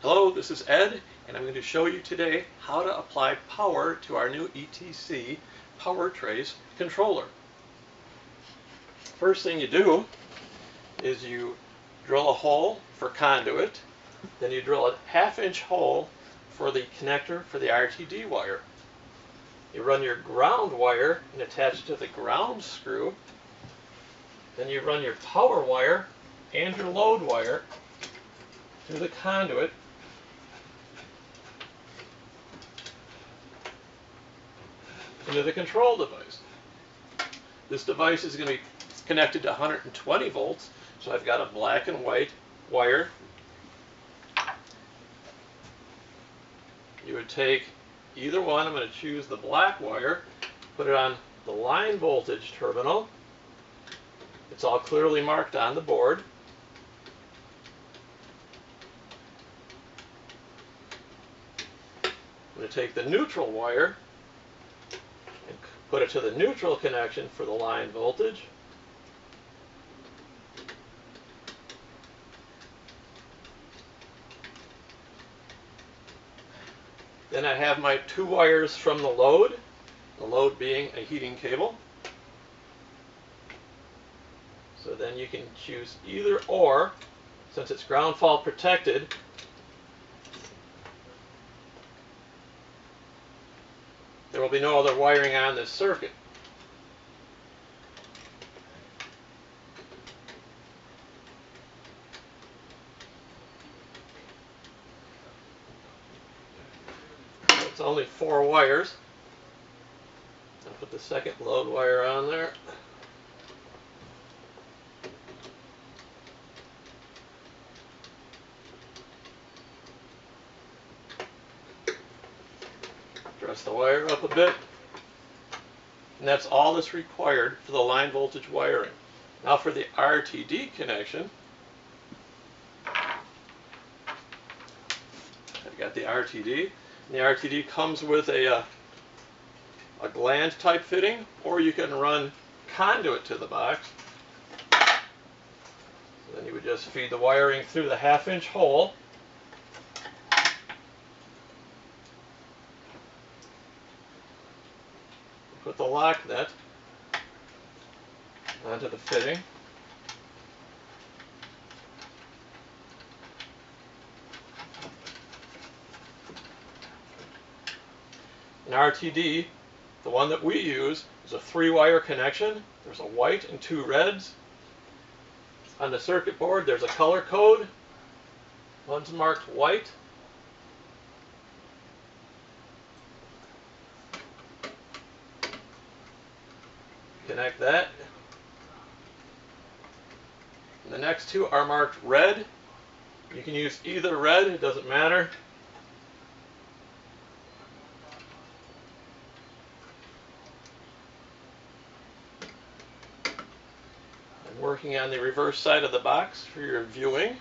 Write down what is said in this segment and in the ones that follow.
Hello, this is Ed, and I'm going to show you today how to apply power to our new ETC PowerTrace controller. First thing you do is you drill a hole for conduit, then you drill a 1/2-inch hole for the connector for the RTD wire. You run your ground wire and attach it to the ground screw, then you run your power wire and your load wire through the conduit into the control device. This device is going to be connected to 120 volts, so I've got a black and white wire. You would take either one. I'm going to choose the black wire, put it on the line voltage terminal. It's all clearly marked on the board. I'm going to take the neutral wire and put it to the neutral connection for the line voltage. Then I have my 2 wires from the load being a heating cable. So then you can choose either or. Since it's ground fault protected, there will be no other wiring on this circuit. It's only 4 wires. I'll put the second load wire on there. Dress the wire up a bit. And that's all that's required for the line voltage wiring. Now for the RTD connection, I've got the RTD. And the RTD comes with a gland type fitting, or you can run conduit to the box. So then you would just feed the wiring through the 1/2-inch hole. Put the lock nut onto the fitting. An RTD, the one that we use, is a 3-wire connection. There's a white and 2 reds. On the circuit board there's a color code. One's marked white. Connect that. And the next 2 are marked red. You can use either red, it doesn't matter. I'm working on the reverse side of the box for your viewing.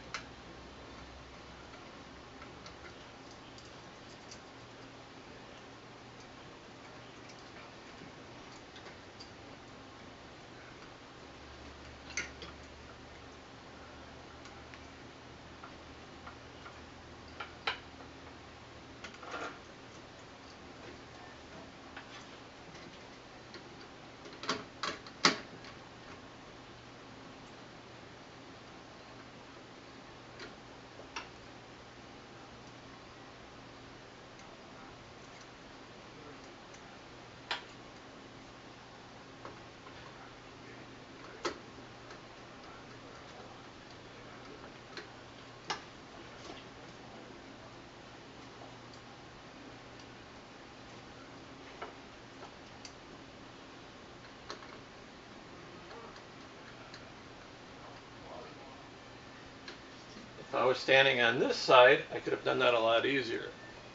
If I was standing on this side, I could have done that a lot easier.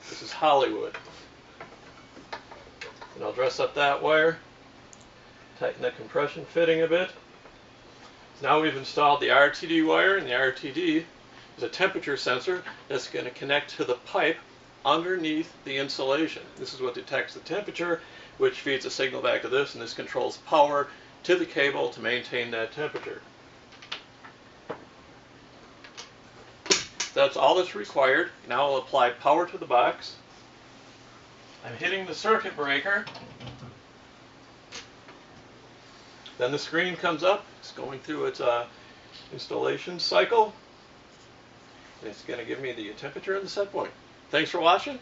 This is Hollywood. And I'll dress up that wire, tighten the compression fitting a bit. So now we've installed the RTD wire, and the RTD is a temperature sensor that's going to connect to the pipe underneath the insulation. This is what detects the temperature, which feeds a signal back to this, and this controls power to the cable to maintain that temperature. That's all that's required. Now I'll apply power to the box. I'm hitting the circuit breaker. Then the screen comes up. It's going through its installation cycle. It's going to give me the temperature and the set point. Thanks for watching.